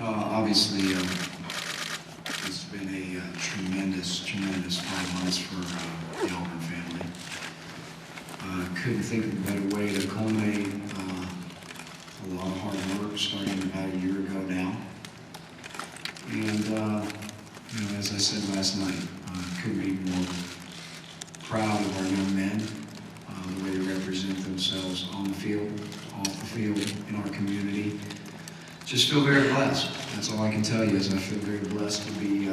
Obviously, it's been a tremendous 5 months for the Auburn family. Couldn't think of a better way to culminate a lot of hard work starting about a year ago now. And, as I said last night, couldn't be more proud of our young men, the way they represent themselves on the field, off the field, in our community. Just feel very blessed. That's all I can tell you is I feel very blessed to be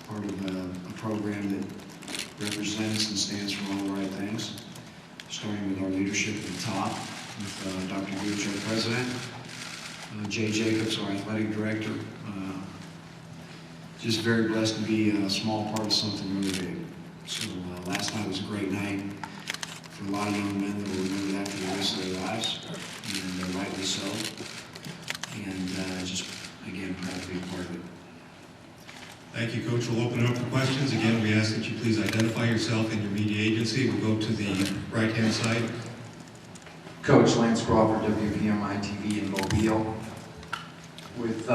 part of a program that represents and stands for all the right things, starting with our leadership at the top, with Dr. Gooch, our president, Jay Jacobs, our athletic director. Just very blessed to be a small part of something really big. So last night was a great night for a lot of young men that will remember that for the rest of their lives, and rightly so. And just, again, proud to be a part of it. Thank you, Coach. We'll open it up for questions. Again, we ask that you please identify yourself and your media agency. We'll go to the right-hand side. Coach Lance Crawford, WPMI TV in Mobile. With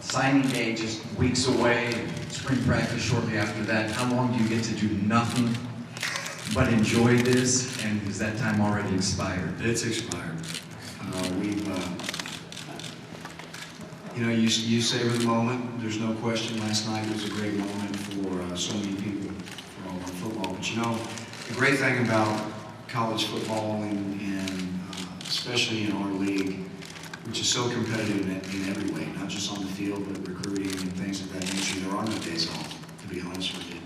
signing day just weeks away, and spring practice shortly after that, how long do you get to do nothing but enjoy this? And is that time already expired? It's expired. You savor the moment. There's no question last night was a great moment for so many people for Auburn football. But the great thing about college football and especially in our league, which is so competitive in every way, not just on the field, but recruiting and things of that nature, there are no days off, to be honest with you.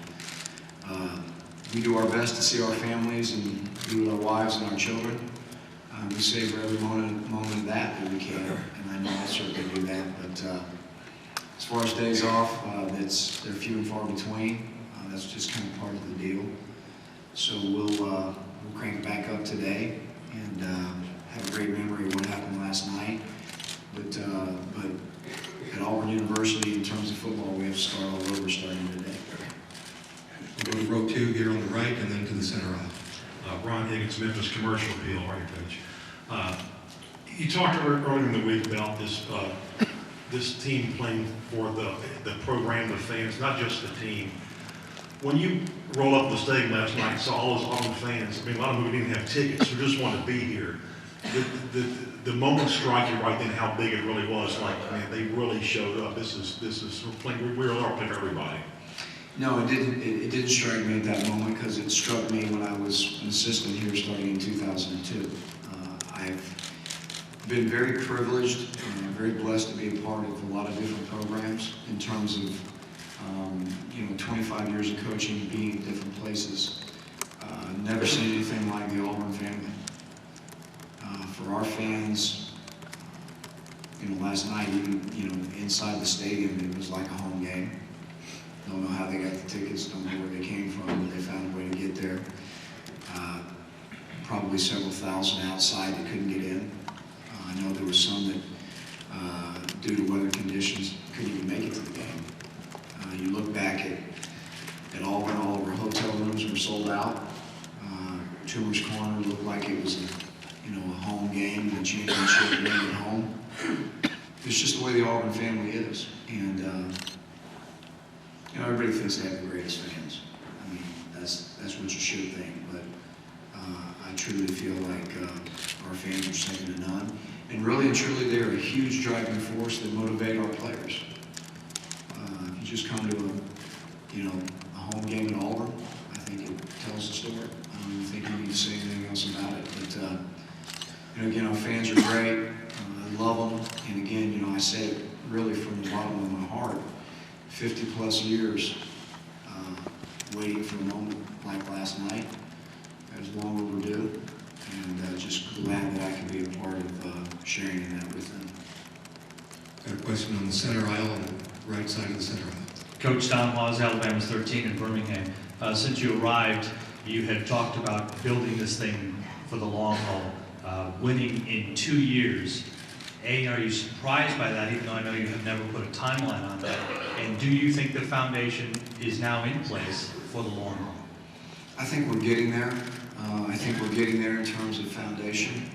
We do our best to see our families and be with our wives and our children. We savor every moment of that we can, and I know I'll certainly do that. But as far as days off, they're few and far between. That's just kind of part of the deal. So we'll crank it back up today and have a great memory of what happened last night. But at Auburn University, in terms of football, we have to start all over starting today. We'll go to row 2 here on the right and then to the center aisle. Ron Higgins, Memphis Commercial Appeal, right, Coach. You talked earlier in the week about this team playing for the program, the fans, not just the team. When you roll up the stadium last night and saw all those Auburn fans, I mean, a lot of them didn't have tickets, who just wanted to be here. The moment struck you right then how big it really was. Like, man, they really showed up. We're all playing for everybody. No, it didn't strike me at that moment because it struck me when I was an assistant here starting in 2002. I've been very privileged and very blessed to be a part of a lot of different programs in terms of 25 years of coaching, being in different places. Never seen anything like the Auburn family. For our fans, last night, even inside the stadium, it was like a home game. Don't know how they got the tickets, don't know where they came from, but they found a way to get there. Probably several thousand outside that couldn't get in. I know there was some that, due to weather conditions, couldn't even make it to the game. You look back at Auburn, all of our hotel rooms were sold out. Tumors Corner looked like it was a home game, the championship game at home. It's just the way the Auburn family is. And everybody thinks they have the greatest fans. I mean, that's what you should think. But I truly feel like our fans are second to none. And really and truly, they're a huge driving force that motivate our players. If you just come to a home game in Auburn, I think it tells the story. I don't even think you need to say anything else about it. But again, our fans are great. I love them. And again, I say it really from the bottom of my heart. 50 plus years waiting for a moment like last night. It was long overdue, and just glad that I could be a part of sharing in that with them. Got a question on the center aisle, on the right side of the center aisle. Coach Don Hawes, Alabama's 13 in Birmingham. Since you arrived, you had talked about building this thing for the long haul, winning in 2 years. Are you surprised by that, even though I know you have never put a timeline on that? And do you think the foundation is now in place for the long haul? I think we're getting there. I think we're getting there in terms of foundation.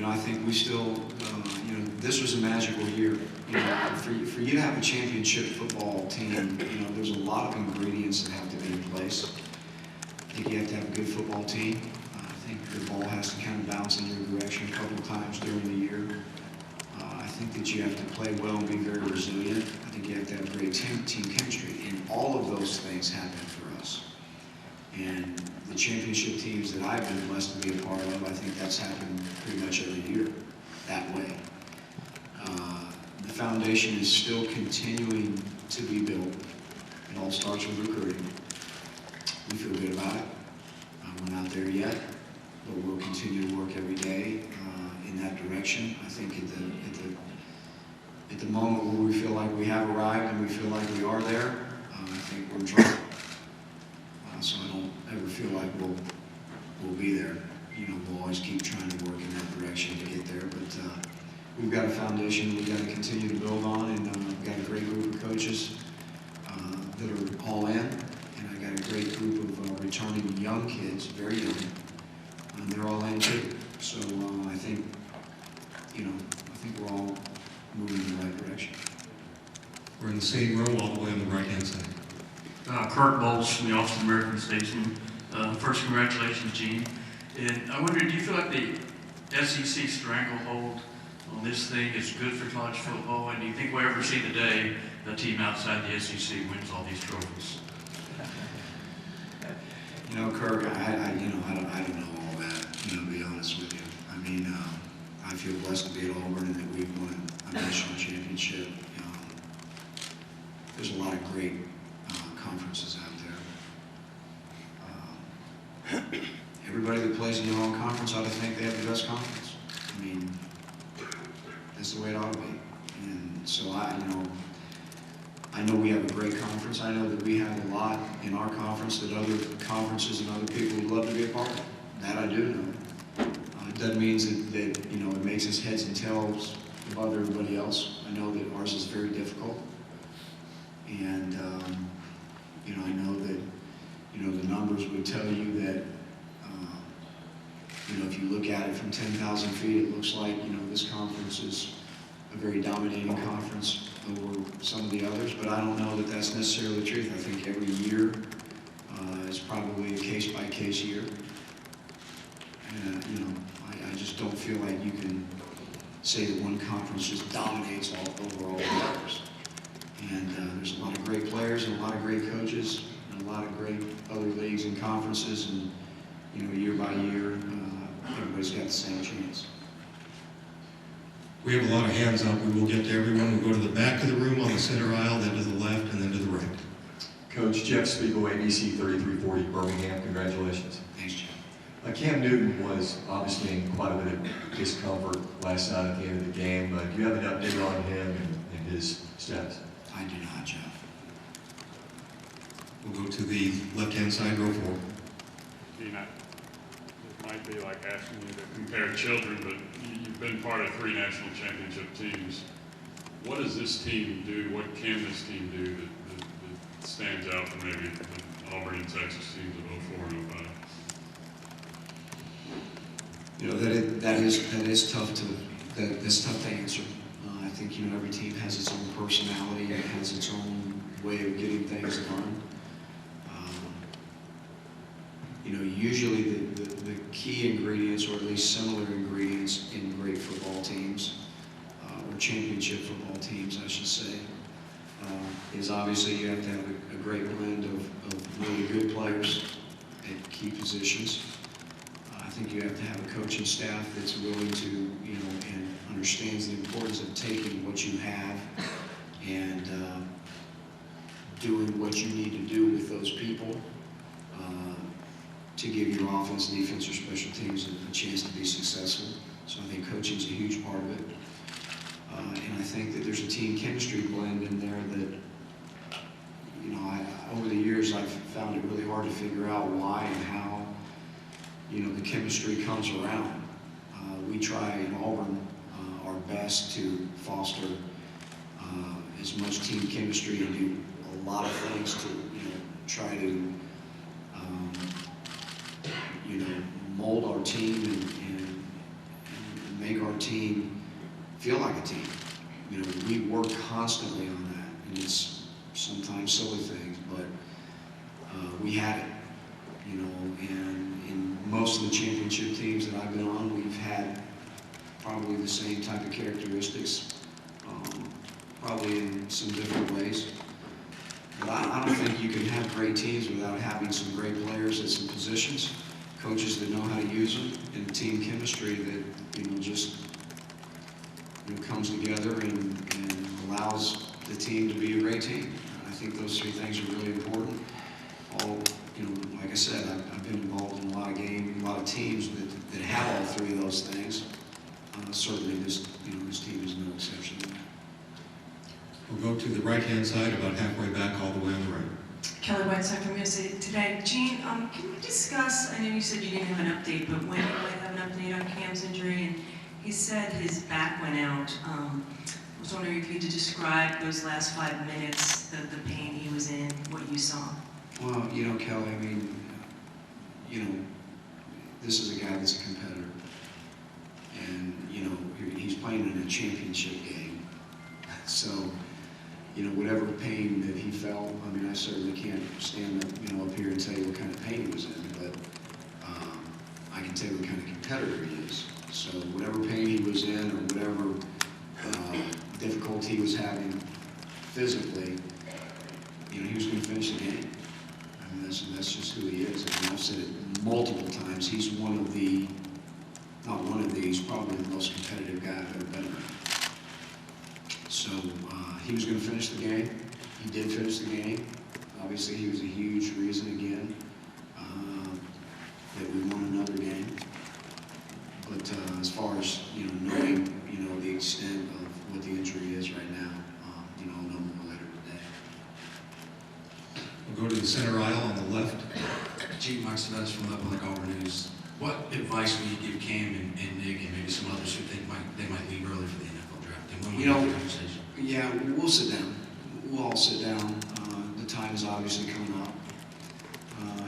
I think we still, this was a magical year. For you to have a championship football team, there's a lot of ingredients that have to be in place. I think you have to have a good football team. I think the ball has to kind of bounce in your direction a couple of times during the year. I think that you have to play well and be very resilient. I think you have to have great team chemistry. And all of those things happen for us. And the championship teams that I've been blessed to be a part of, I think that's happened pretty much every year that way. The foundation is still continuing to be built. It all starts with recruiting. We feel good about it. We're not there yet, but we'll continue to work every day in that direction. I think at the moment where we feel like we have arrived and we feel like we are there, I think we're in trouble. So I don't ever feel like we'll be there. We'll always keep trying to work in that direction to get there. But we've got a foundation we've got to continue to build on, and we've got a great group of coaches that are all in, and I got a great group of returning young kids, very young, and they're all in too. So I think we're all moving in the right direction. We're in the same row all the way on the right-hand side. Kurt Bowles from the Austin American Statesman. First, congratulations, Gene. And I wonder, do you feel like the SEC stranglehold on this thing is good for college football? And do you think we'll ever see the day a team outside the SEC wins all these trophies? Kirk, I don't know all that, to be honest with you. I mean, I feel blessed to be at Auburn and that we've won a national championship. There's a lot of great conferences out there. Everybody that plays in their own conference ought to think they have the best conference. I mean, that's the way it ought to be. And so I know we have a great conference. I know that we have a lot in our conference that other conferences and other people would love to be a part of. That I do know. It doesn't mean that it makes us heads and tails above everybody else. I know that ours is very difficult. And, I know that, the numbers would tell you that, if you look at it from 10,000 feet, it looks like, this conference is a very dominating conference over some of the others, but I don't know that that's necessarily the truth. I think every year is probably a case-by-case year. And, I just don't feel like you can say that one conference just dominates over all the others. And there's a lot of great players and a lot of great coaches and a lot of great other leagues and conferences, and year by year, everybody's got the same chance. We have a lot of hands up. We will get to everyone. We'll go to the back of the room on the center aisle, then to the left, and then to the right. Coach Jeff Spiegel, ABC 3340 Birmingham. Congratulations. Thanks, Jim. Cam Newton was obviously in quite a bit of discomfort last night at the end of the game. Do you have an update on him and his status? I do not, Jeff. We'll go to the left-hand side, row 4. It might be like asking you to compare children, but you've been part of 3 national championship teams. What does this team do? What can this team do that stands out from maybe the Auburn and Texas teams of 04 and 05? That's tough to answer. I think every team has its own personality and has its own way of getting things done. Usually the key ingredients, or at least similar ingredients in great football teams, or championship football teams, I should say, is obviously you have to have a great blend of really good players at key positions. I think you have to have a coaching staff that's willing to, and understands the importance of taking what you have and doing what you need to do with those people to give your offense, defense, or special teams a chance to be successful. So I think coaching is a huge part of it. And I think that there's a team chemistry blend in there that, over the years I've found it really hard to figure out why and how, the chemistry comes around. We try in Auburn our best to foster as much team chemistry and do a lot of things to, try to, mold our team and make our team feel like a team. You know, we work constantly on that, and it's sometimes silly things, but we had it, you know, and in most of the championship teams that I've been on, we've had probably the same type of characteristics, probably in some different ways. But I don't think you can have great teams without having some great players at some positions, coaches that know how to use them, and team chemistry that, you know, just, you know, comes together and allows the team to be a great team. I think those three things are really important. All, you know, like I said, I've been involved in a lot of games, a lot of teams that have all three of those things. Certainly, this team is no exception to that. We'll go to the right-hand side, about halfway back, all the way on the right. Kelly Whiteside from USA Today. Gene, can you discuss, I know you said you didn't have an update, but when you might have an update on Cam's injury, and he said his back went out. I was wondering if you could describe those last 5 minutes, the pain he was in, what you saw. Well, you know, Kelly, I mean, you know, this is a guy that's a competitor. And, you know, he's playing in a championship game. So, you know, whatever pain that he felt, I mean, I certainly can't stand up, you know, up here and tell you what kind of pain he was in, but I can tell you what kind of competitor he is. So whatever pain he was in or whatever difficulty he was having physically, you know, he was going to finish the game. I mean, that's just who he is. I mean, I've said it multiple times. He's one of the, not one of these, probably the most competitive guy I've ever been around. So he was going to finish the game. He did finish the game. Obviously, he was a huge reason again that we won another game. But as far as, you know, knowing, you know, the extent of what the injury is right now, you know, I'll know more later today. We'll go to the center aisle on the left. Chief Mike Savetas from the Public Auburn News. What advice would you give Cam and Nick and maybe some others who think they might leave early for the NFL draft? And when will You know, have the conversation? Yeah, we'll sit down. We'll all sit down. The time is obviously coming up.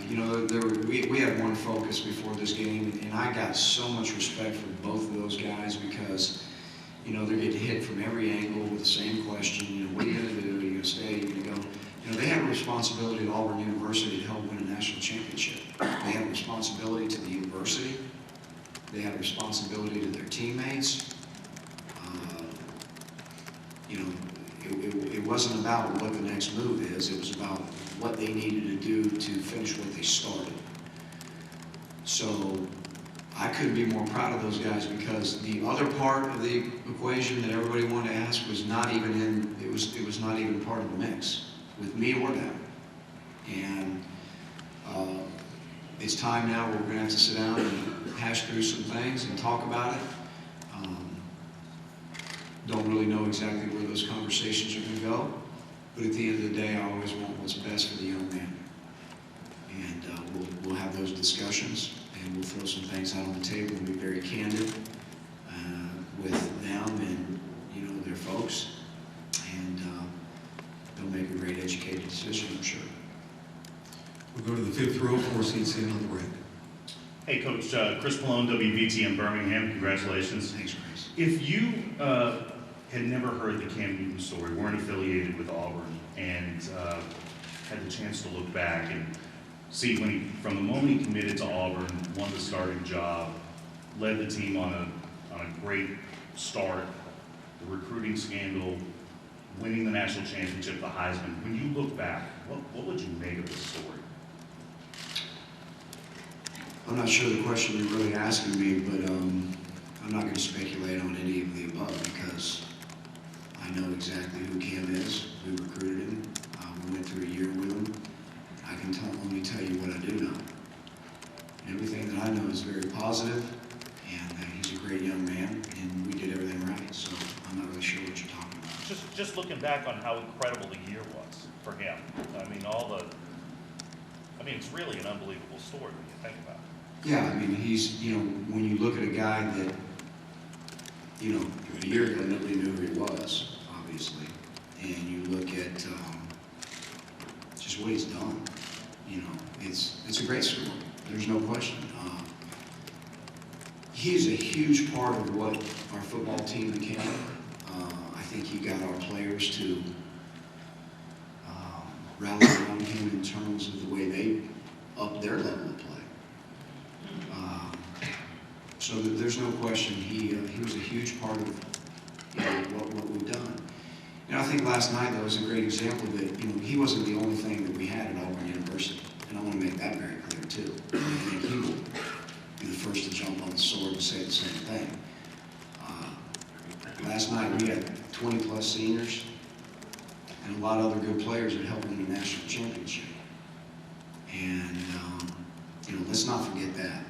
You know, we had one focus before this game, and I got so much respect for both of those guys because, you know, they're getting hit from every angle with the same question. You know, what are you going to do? Are you going to stay? Are you going to go? You know, they have a responsibility at Auburn University to help win a national championship. They have a responsibility to the university. They have a responsibility to their teammates. You know, it wasn't about what the next move is. It was about what they needed to do to finish what they started. So I couldn't be more proud of those guys because the other part of the equation that everybody wanted to ask was not even in, it was not even part of the mix with me or them. And it's time now where we're going to have to sit down and hash through some things and talk about it. Don't really know exactly where those conversations are going to go, but at the end of the day, I always want what's best for the young man. And we'll have those discussions, and we'll throw some things out on the table and be very candid with them and, you know, their folks, and they'll make a great educated decision, I'm sure. We'll go to the fifth row, 4 seats in on the right. Hey, Coach, Chris Malone, WVT in Birmingham. Congratulations. Thanks, Chris. If you had never heard the Cam Newton story, weren't affiliated with Auburn, and had the chance to look back and see when he, from the moment he committed to Auburn, won the starting job, led the team on a great start, the recruiting scandal, winning the national championship, the Heisman. When you look back, what would you make of this story? I'm not sure the question you're really asking me, but I'm not going to speculate on any of the above because I know exactly who Cam is. We recruited him. We went through a year with him. I can only tell you what I do know. And everything that I know is very positive, and he's a great young man, and we did everything right. So I'm not really sure what you're talking about. Just looking back on how incredible the year was for him. I mean, it's really an unbelievable story when you think about it. Yeah, I mean, he's, you know, when you look at a guy that, you know, a year ago nobody knew who he was, obviously, and you look at just what he's done, you know, it's a great story. There's no question. He's a huge part of what our football team became. I think he got our players to rally around him in terms of the way they upped their level of play. So there's no question he was a huge part of what we've done. I think last night that was a great example that he wasn't the only thing that we had at Auburn University, and I want to make that very clear too. I think he will be the first to jump on the sword and say the same thing. Last night we had 20 plus seniors and a lot of other good players that helped win the national championship. And let's not forget that.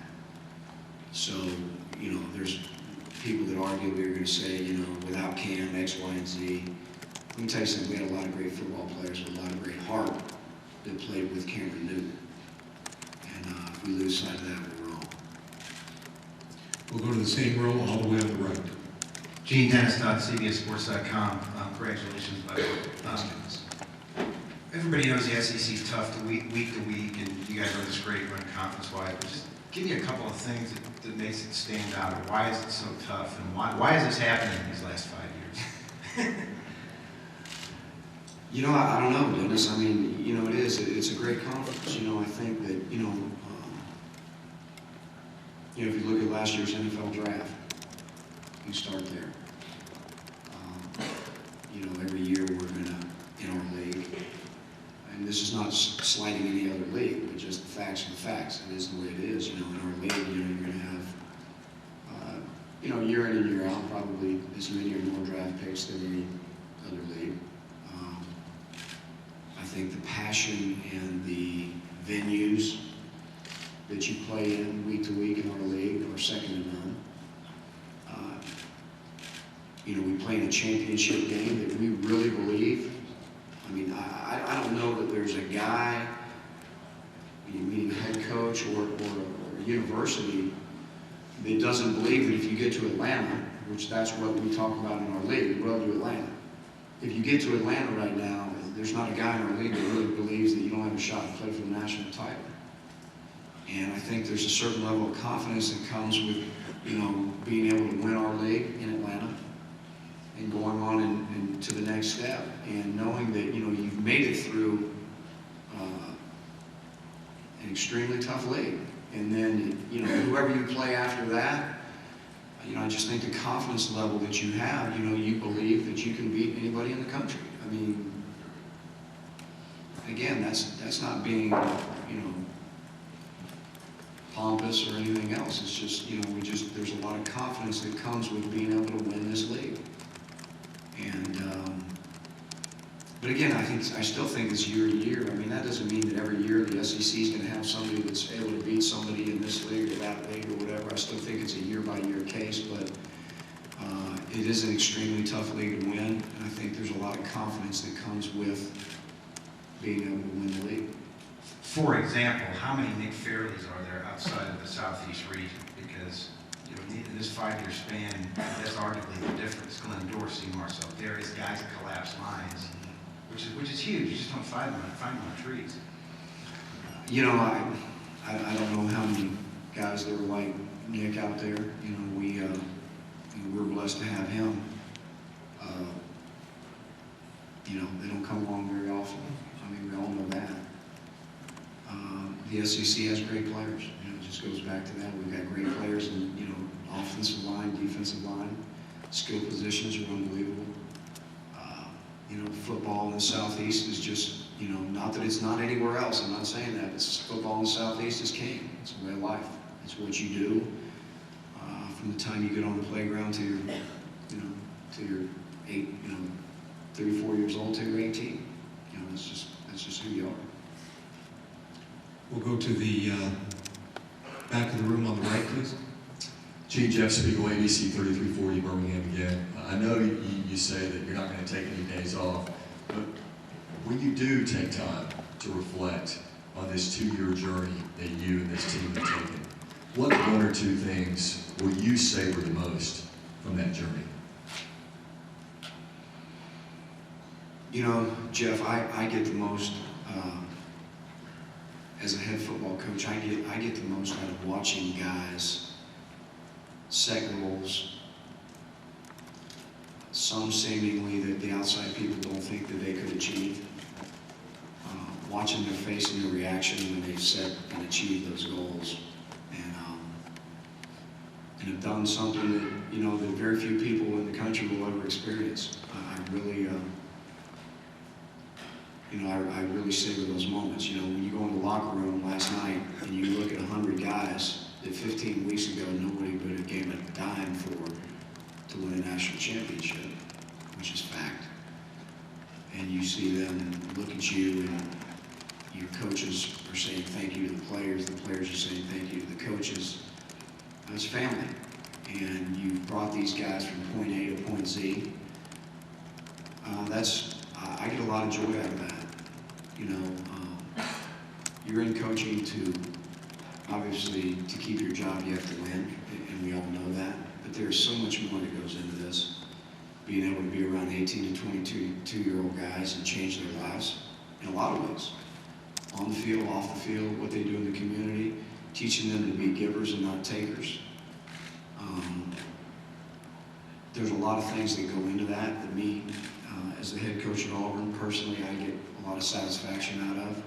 So there's people that argue we were going to say without Cam X, Y, and Z. Let me tell you something. We had a lot of great football players with a lot of great heart that played with Cameron Newton. And if we lose sight of that, we're wrong. We'll go to the same row all the way on the right. Gene CBSSports.com. Congratulations, by the way. Everybody knows the SEC is tough to week to week, and you guys are this great run conference-wise. But just give me a couple of things that makes it stand out, or why is it so tough, and why is this happening in these last 5 years? I don't know, Dennis. I mean, it is. It's a great conference. I think that, if you look at last year's NFL draft, you start there. Every year we're going to, in our league, and this is not slighting any other league, but just the facts are the facts. It is the way it is. In our league, you're going to have, year in and year out, probably as many or more draft picks than any other league. I think the passion and the venues that you play in week to week in our league are second to none. We play in a championship game that we really believe. I mean, I don't know that there's a guy, meaning a head coach or a university, that doesn't believe that if you get to Atlanta, which that's what we talk about in our league, well to Atlanta. If you get to Atlanta right now, there's not a guy in our league that really believes that you don't have a shot to play for the national title. And I think there's a certain level of confidence that comes with, being able to win our league in Atlanta and going on and to the next step, and knowing that, you've made it through an extremely tough league. And then, whoever you play after that, I just think the confidence level that you have, you believe that you can beat anybody in the country. I mean, again, that's not being, pompous or anything else. It's just, there's a lot of confidence that comes with being able to win this league. And, but again, I still think it's year to year. I mean, that doesn't mean that every year the SEC is going to have somebody that's able to beat somebody in this league or that league or whatever. I still think it's a year-by-year case, but it is an extremely tough league to win, and I think there's a lot of confidence that comes with being able to win the league. For example, how many Nick Fairleys are there outside of the Southeast region? Because in this 5-year span, that's arguably the difference. Glenn Dorsey, Marcel Darius, guys that collapse lines, which is huge. You just don't find them on trees. I don't know how many guys that were like Nick out there. We're blessed to have him. They don't come along very often. I mean, we all know that. The SEC has great players. It just goes back to that. We've got great players in, offensive line, defensive line. Skill positions are unbelievable. Football in the Southeast is just, not that it's not anywhere else. I'm not saying that. It's football in the Southeast is king. It's a way of life. It's what you do from the time you get on the playground to your 34 years old to your 18. That's just who you are. We'll go to the back of the room on the right, please. Gene, Jeff Spiegel, ABC 3340 Birmingham again. I know you say that you're not going to take any days off, but when you do take time to reflect on this 2-year journey that you and this team have taken, what 1 or 2 things will you savor the most from that journey? Jeff, I get the most, as a head football coach, I get the most out of watching guys set goals, some seemingly that the outside people don't think that they could achieve. Watching their face and their reaction when they set and achieve those goals, and have done something that, you know, that very few people in the country will ever experience. I really, you know, I really savor those moments. You know, when you go in the locker room last night and you look at 100 guys that 15 weeks ago nobody would have given a dime for to win a national championship, which is fact. And you see them look at you, and your coaches are saying thank you to the players are saying thank you to the coaches. It's family, and you've brought these guys from point A to point Z. I get a lot of joy out of that. You know, you're in coaching to, obviously, to keep your job, you have to win, and we all know that. But there's so much more that goes into this. Being able to be around 18 to 22-year-old guys and change their lives in a lot of ways. On the field, off the field, what they do in the community, teaching them to be givers and not takers. There's a lot of things that go into that me, as the head coach at Auburn, personally, I get a lot of satisfaction out of.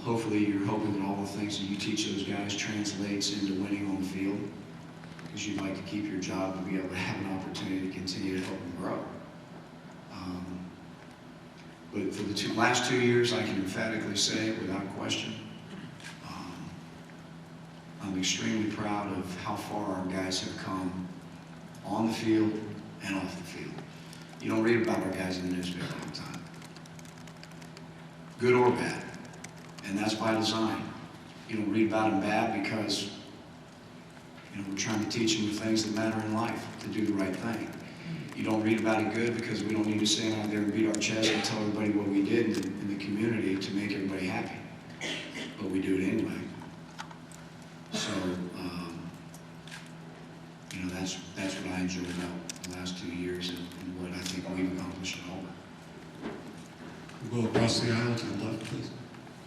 Hopefully, you're hoping that all the things that you teach those guys translates into winning on the field, because you'd like to keep your job and be able to have an opportunity to continue to help them grow. But for the last 2 years, I can emphatically say, without question, I'm extremely proud of how far our guys have come on the field and off the field. You don't read about our guys in the newspaper all the time, good or bad, and that's by design. You don't read about them bad because, you know, we're trying to teach them the things that matter in life, to do the right thing. You don't read about it good because we don't need to stand out there and beat our chest and tell everybody what we did in the community to make everybody happy, but we do it anyway. So, you know, that's what I enjoyed about the last 2 years and what I think we've accomplished at Auburn. We'll go across the aisle to the left, please.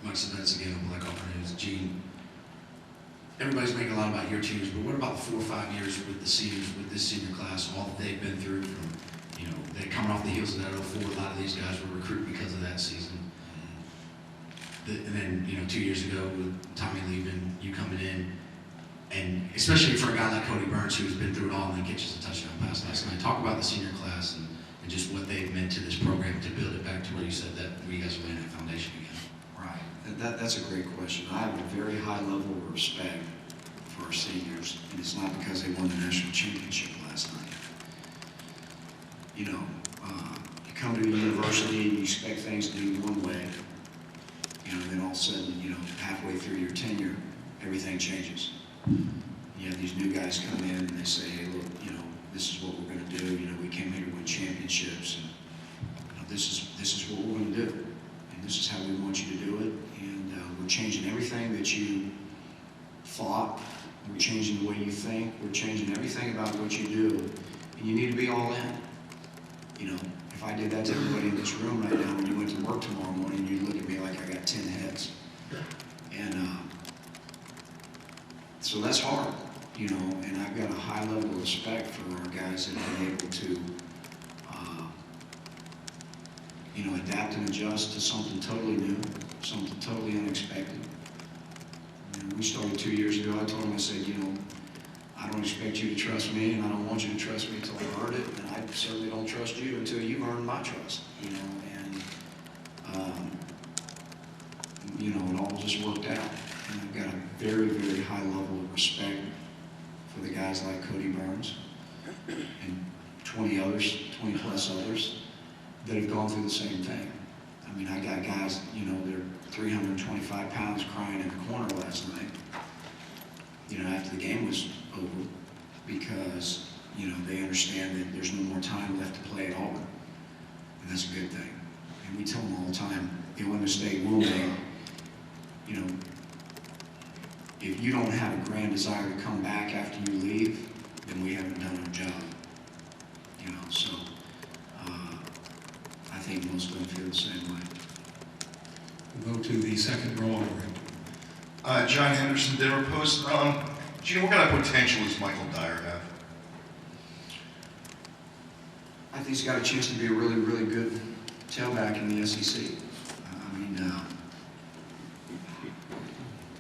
Mike Savets again on Black Auburn News. Gene, everybody's making a lot about your teams, but what about the 4 or 5 years with the seniors, with this senior class, all that they've been through from, you know, they're coming off the heels of that 04, a lot of these guys were recruited because of that season. And then, you know, 2 years ago with Tommy leaving, you coming in, and especially for a guy like Cody Burns, who's been through it all and then catches a touchdown pass last night. Talk about the senior class and just what they've meant to this program to build it back to where you said that you guys are laying that foundation again. Right. That's a great question. I have a very high level of respect for our seniors, and it's not because they won the national championship last night. You know, you come to a university and you expect things to be one way, you know, and then all of a sudden, you know, halfway through your tenure, everything changes. You have these new guys come in and they say, hey, look, you know, this is what we're going to do. You know, we came here to win championships, and you know, this is what we're going to do, and this is how we want you to do it. And we're changing everything that you thought. We're changing the way you think. We're changing everything about what you do, and you need to be all in. You know, if I did that to everybody in this room right now, when you went to work tomorrow morning, you'd look at me like I got 10 heads. And so that's hard, you know, and I've got a high level of respect for our guys that are able to, you know, adapt and adjust to something totally new, something totally unexpected. And we started 2 years ago. I told them, I said, you know, I don't expect you to trust me, and I don't want you to trust me until I've earned it, and I certainly don't trust you until you've earned my trust, you know, and, you know, it all just worked out. And I've got a very, very high level of respect for the guys like Cody Burns and 20 plus others that have gone through the same thing. I mean, I got guys, you know, they're 325 pounds crying in the corner last night, you know, after the game was over, because, you know, they understand that there's no more time left to play at Auburn, and that's a good thing. And we tell them all the time, the Illinois State rule, you know, if you don't have a grand desire to come back after you leave, then we haven't done our job. You know, so I think most of them feel the same way. We'll go to the second row over here. John Henderson, Denver Post. Gene, what kind of potential does Michael Dyer have? I think he's got a chance to be a really, really good tailback in the SEC. I mean,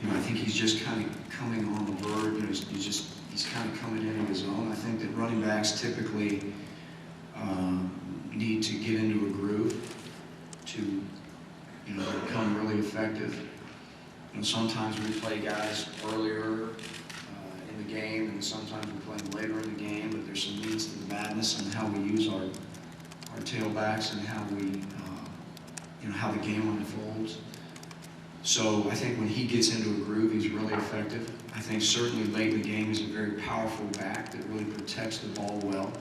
I think he's just kind of coming on the verge. He's kind of coming into his own. I think that running backs typically need to get into a groove to, become really effective. Sometimes we play guys earlier in the game, and sometimes we play them later in the game, but there's some needs to the madness in how we use our tailbacks and how we, how the game unfolds. So I think when he gets into a groove, he's really effective. I think certainly late in the game, he's a very powerful back that really protects the ball well.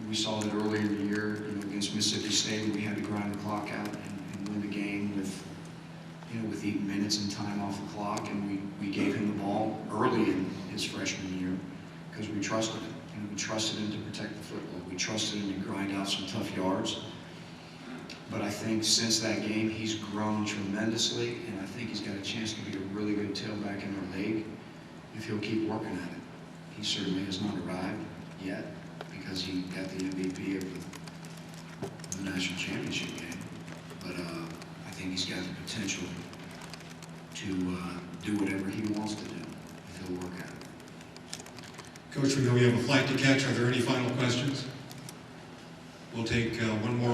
We saw that earlier in the year, against Mississippi State, when we had to grind the clock out and win the game with 8 minutes and time off the clock, and we gave him the ball early in his freshman year because we trusted him. We trusted him to protect the football. We trusted him to grind out some tough yards. But I think since that game, he's grown tremendously, and I think he's got a chance to be a really good tailback in our league if he'll keep working at it. He certainly has not arrived yet because he got the MVP of the national championship game. But I think he's got the potential to do whatever he wants to do if he'll work at it. Coach, we know we have a flight to catch. Are there any final questions? We'll take one more.